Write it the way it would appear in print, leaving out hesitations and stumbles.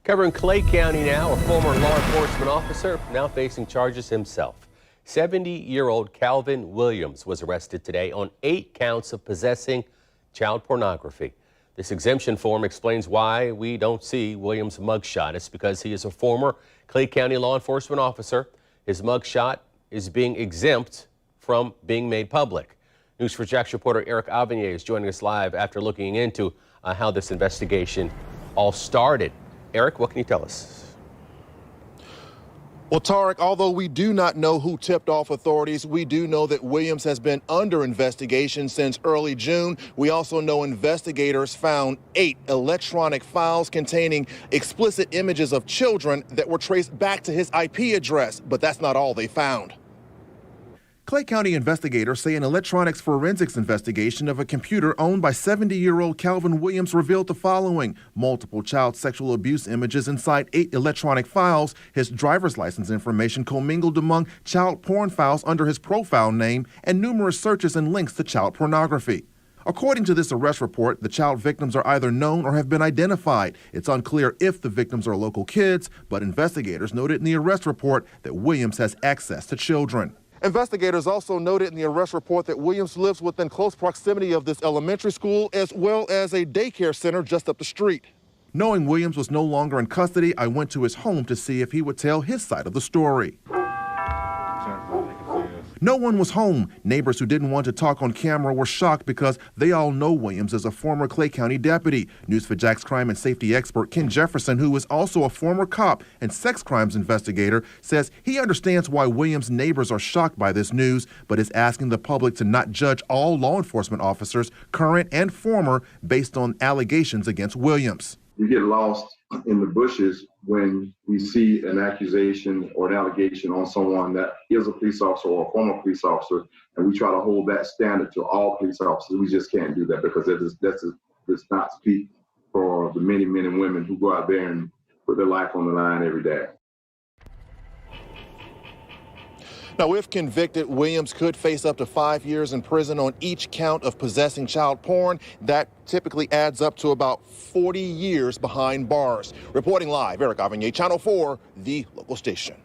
Covering Clay County now, a former law enforcement officer now facing charges himself. 70-year-old Calvin Williams was arrested today on 8 counts of possessing child pornography. This exemption form explains why we don't see Williams' mugshot. It's because he is a former Clay County law enforcement officer. His mugshot is being exempt from being made public. News4Jax reporter Eric Avanier is joining us live after looking into how this investigation all started. Eric, what can you tell us? Well, Tarek, although we do not know who tipped off authorities, we do know that Williams has been under investigation since early June. We also know investigators found 8 electronic files containing explicit images of children that were traced back to his IP address, but that's not all they found. Clay County investigators say an electronics forensics investigation of a computer owned by 70-year-old Calvin Williams revealed the following: multiple child sexual abuse images inside 8 electronic files, his driver's license information commingled among child porn files under his profile name, and numerous searches and links to child pornography. According to this arrest report, the child victims are either known or have been identified. It's unclear if the victims are local kids, but investigators noted in the arrest report that Williams has access to children. Investigators also noted in the arrest report that Williams lives within close proximity of this elementary school as well as a daycare center just up the street. Knowing Williams was no longer in custody, I went to his home to see if he would tell his side of the story. No one was home. Neighbors who didn't want to talk on camera were shocked because they all know Williams as a former Clay County deputy. News4Jax crime and safety expert Ken Jefferson, who is also a former cop and sex crimes investigator, says he understands why Williams' neighbors are shocked by this news, but is asking the public to not judge all law enforcement officers, current and former, based on allegations against Williams. We get lost in the bushes when we see an accusation or an allegation on someone that is a police officer or a former police officer, and we try to hold that standard to all police officers. We just can't do that because that does not speak for the many men and women who go out there and put their life on the line every day. Now, if convicted, Williams could face up to 5 years in prison on each count of possessing child porn. That typically adds up to about 40 years behind bars. Reporting live, Eric Avanier, Channel 4, the local station.